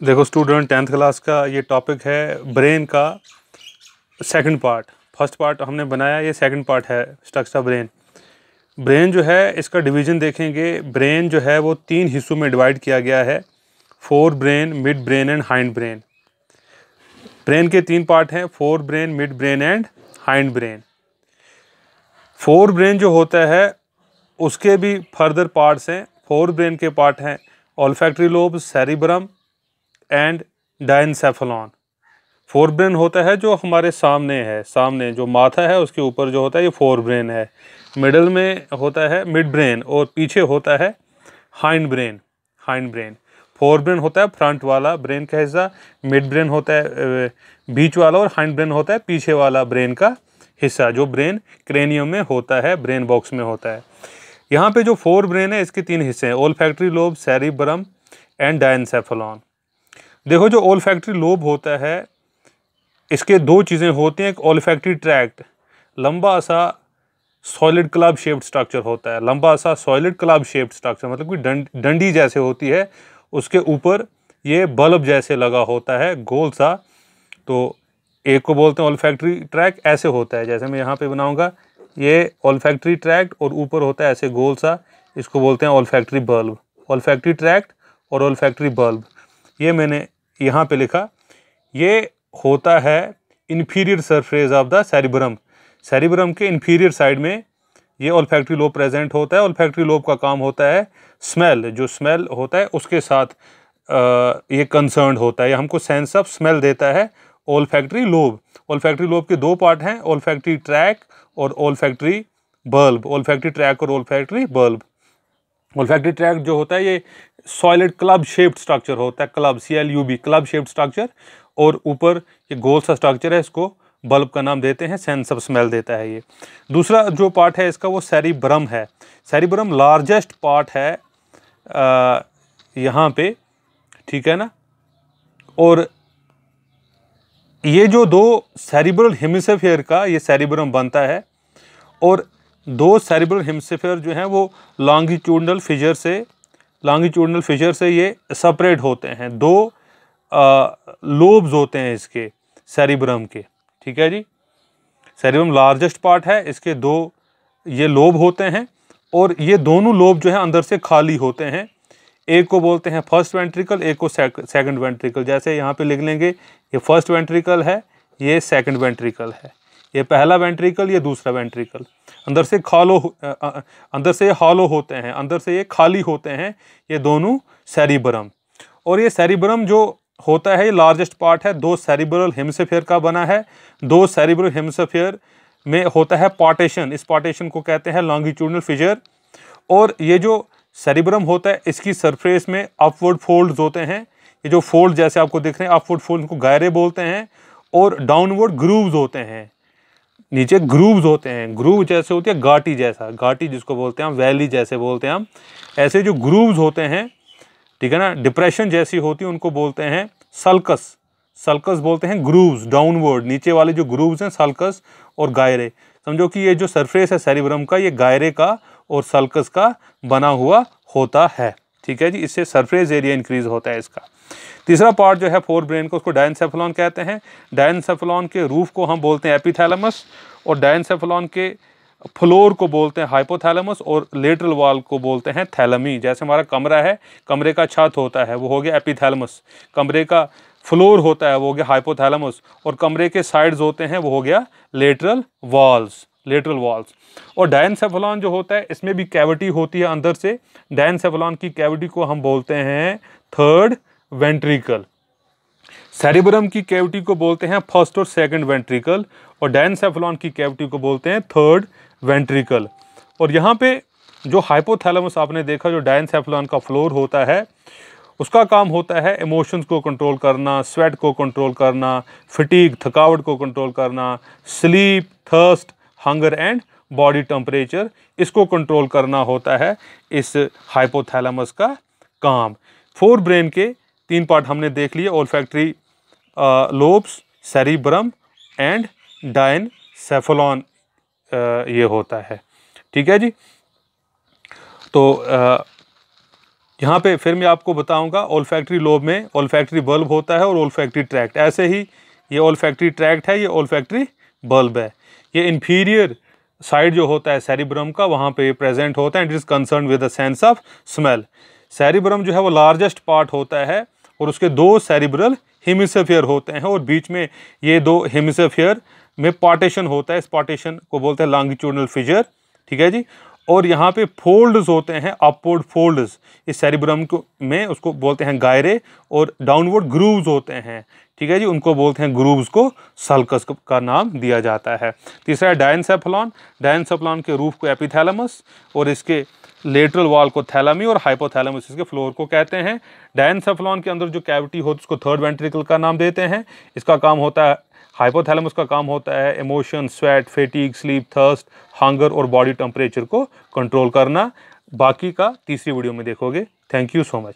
देखो student, 10th class का ये टॉपिक है ब्रेन का सेकंड पार्ट। फर्स्ट पार्ट हमने बनाया, ये सेकंड पार्ट है स्ट्रक्चर ब्रेन। ब्रेन जो है इसका डिवीज़न देखेंगे। ब्रेन जो है वो 3 हिस्सों में डिवाइड किया गया है, fore brain, mid brain and hind brain. Brain के 3 पार्ट हैं, fore brain, mid brain and hind brain. Fore brain जो होता है उसके भी फर्दर पार्ट्स हैं। फोर ब्रेन के पार्ट हैं olfactory lobe, cerebrum and diencephalon. Fore brain होता है जो हमारे सामने है, सामने जो माथा है उसके ऊपर जो होता है ये फोर ब्रेन है। मिडल में होता है मिड ब्रेन और पीछे होता है hind brain. Hind brain, fore brain होता है फ्रंट वाला ब्रेन का हिस्सा, मिड ब्रेन होता है बीच वाला, और हाइंड ब्रेन होता है पीछे वाला ब्रेन का हिस्सा जो ब्रेन क्रेनियम में होता है, ब्रेन बॉक्स में होता है। यहाँ पे जो फोर ब्रेन है इसके 3 हिस्से हैं, olfactory lobe, cerebrum and diencephalon. देखो जो ओल्फैक्टरी लोब होता है इसके 2 चीज़ें होती हैं। एक ओल्फैक्टरी ट्रैक्ट, लंबा सा सॉलिड क्लब शेप्ड स्ट्रक्चर होता है। लंबा सा सॉलिड क्लब शेप्ड स्ट्रक्चर मतलब कि डंडी जैसे होती है, उसके ऊपर ये बल्ब जैसे लगा होता है गोल सा। तो एक को बोलते हैं ओल्फैक्टरी ट्रैक्ट, ऐसे होता है जैसे मैं यहाँ पे बनाऊंगा, ये ओल्फैक्टरी ट्रैक्ट और ऊपर होता है ऐसे गोल सा, इसको बोलते हैं ओल्फैक्टरी बल्ब। ओल्फैक्टरी ट्रैक्ट और ओल्फैक्टरी बल्ब, ये मैंने यहाँ पे लिखा। ये होता है inferior surface of the cerebrum. Cerebrum के इन्फीरियर साइड में ये ओल्फैक्टरी लोब प्रेजेंट होता है। ओल्फैक्टरी लोब का काम होता है स्मेल, जो स्मेल होता है उसके साथ ये कंसर्न होता है, ये हमको सेंस ऑफ स्मेल देता है ओल्फैक्टरी लोब। ओल्फैक्टरी लोब के 2 पार्ट हैं, ओल्फैक्टरी ट्रैक और ओल्फैक्टरी बल्ब। ओल्फैक्टरी ट्रैक और ओल्फैक्टरी बल्ब। ओल्फैक्टरी ट्रैक जो होता है ये सॉलिड क्लब शेप्ड स्ट्रक्चर होता है, club CLUB, club shaped structure, और ऊपर ये गोल सा स्ट्रक्चर है, इसको बल्ब का नाम देते हैं, सेंस ऑफ स्मेल देता है ये। दूसरा जो पार्ट है इसका वो सेरिब्रम है। सेरिब्रम लार्जेस्ट पार्ट है यहाँ पे, ठीक है ना। और ये जो 2 सेरिब्रल हेमिस्फीयर का ये सेरिब्रम बनता है, और 2 सेरिब्रल हेमिस्फीयर जो हैं वो लॉन्गिट्यूडनल फिशर से ये सेपरेट होते हैं। 2 लोब्स होते हैं इसके सेरिब्रम के, ठीक है जी। सेरिब्रम लार्जेस्ट पार्ट है, इसके 2 ये लोब होते हैं, और ये दोनों लोब जो है अंदर से खाली होते हैं। एक को बोलते हैं फर्स्ट वेंट्रिकल, एक को सेकंड वेंट्रिकल। जैसे यहाँ पे लिख लेंगे, ये फर्स्ट वेंट्रिकल है, ये सेकंड वेंट्रिकल है, ये पहला वेंट्रिकल, ये दूसरा वेंट्रिकल। अंदर से अंदर से ये हॉलो होते हैं, अंदर से ये खाली होते हैं, ये दोनों सेरिब्रम। और ये सेरिब्रम जो होता है ये लार्जेस्ट पार्ट है, 2 सेरिब्रल हेमिस्फीयर का बना है। 2 सेरिब्रल हेमिस्फीयर में होता है पार्टीशन, इस पार्टीशन को कहते हैं लॉन्गिट्यूडनल फिशर। और ये जो सेरिब्रम होता है इसकी सरफेस में अपवर्ड फोल्ड्स होते हैं, ये जो फोल्ड जैसे आपको दिख रहे हैं अपवर्ड फोल्ड को गायरे बोलते हैं, और डाउनवर्ड ग्रूव्स होते हैं, नीचे ग्रूव्स होते हैं। ग्रूव जैसे होती है घाटी जैसा, घाटी जिसको बोलते हैं हम, वैली जैसे बोलते हैं हम, ऐसे जो ग्रूव्स होते हैं, ठीक है ना, डिप्रेशन जैसी होती है, उनको बोलते हैं सल्कस। सल्कस बोलते हैं ग्रूव्स, डाउनवर्ड नीचे वाले जो ग्रूव्स हैं सल्कस और गायरे। समझो कि ये जो सरफेस है सेरिब्रम का ये गायरे का और सल्कस का बना हुआ होता है, ठीक है जी। इससे सरफेस एरिया इंक्रीज होता है इसका। तीसरा पार्ट जो है फोर ब्रेन का, उसको डायनसेफेलॉन कहते हैं। डायनसेफेलॉन के रूफ को हम बोलते हैं एपिथैलेमस, और डायनसेफेलॉन के फ्लोर को बोलते हैं हाइपोथैलेमस, और लेटरल वॉल को बोलते हैं थैलेमी। जैसे हमारा कमरा है, कमरे का छत होता है वो हो गया एपिथैलेमस, कमरे का फ्लोर होता है वो हो गया हाइपोथैलेमस, और कमरे के साइड्स होते हैं वो हो गया लेटरल वॉल्स, लेटरल वॉल्स। और डायनसेफेलॉन जो होता है इसमें भी कैविटी होती है अंदर से। डायनसेफेलॉन की कैविटी को हम बोलते हैं थर्ड वेंट्रिकल। सेरिब्रम की कैविटी को बोलते हैं फर्स्ट और सेकंड वेंट्रिकल, और डायनसेफेलॉन की कैविटी को बोलते हैं थर्ड वेंट्रिकल। और यहाँ पे जो हाइपोथैलेमस आपने देखा, जो डायनसेफेलॉन का फ्लोर होता है, उसका काम होता है इमोशंस को कंट्रोल करना, स्वेट को कंट्रोल करना, फटीग थकावट को कंट्रोल करना, sleep, thirst, hunger and body temperature, इसको कंट्रोल करना होता है इस हाइपोथैलेमस का काम। फोर ब्रेन के 3 पार्ट हमने देख लिए, olfactory lobes, cerebrum and diencephalon ये होता है, ठीक है जी। तो यहाँ पे फिर मैं आपको बताऊंगा ओल्फैक्टरी लोब में ओल्फैक्टरी बल्ब होता है और ओल्फैक्टरी ट्रैक्ट। ऐसे ही ये ओल्फैक्टरी ट्रैक्ट है, ये ओल्फैक्टरी बल्ब है। ये इंफीरियर साइड जो होता है सेरिब्रम का वहाँ पे प्रेजेंट होता है। It is concern with the sense of smell. Cerebrum जो है वो लार्जेस्ट पार्ट होता है और उसके दो सेरिब्रल हेमिस्फीयर होते हैं और बीच में ये दो हेमिस्फीयर में पार्टीशन होता है। इस पार्टीशन को बोलते हैं लॉन्गिट्यूडनल फिशर, ठीक है जी। और यहाँ पे फोल्ड्स होते हैं, अपवर्ड फोल्ड्स इस सेरिब्रम को में, उसको बोलते हैं गायरे। और डाउनवर्ड ग्रूव्स होते हैं, ठीक है जी, उनको बोलते हैं ग्रूव्स को सल्कस का नाम दिया जाता है। तीसरा है डायनसेफलॉन। डायनसेफलॉन के रूफ को एपिथैलेमस और इसके लेटरल वॉल को थैलेमी और हाइपोथैलेमस इसके फ्लोर को कहते हैं। डायनसेफलॉन के अंदर जो कैविटी होती है उसको थर्ड वेंट्रिकल का नाम देते हैं। इसका काम होता है, हाइपोथैलेमस का काम होता है emotion, sweat, fatigue, sleep, thirst, hunger और बॉडी टेम्परेचर को कंट्रोल करना। बाकी का तीसरी वीडियो में देखोगे। Thank you so much.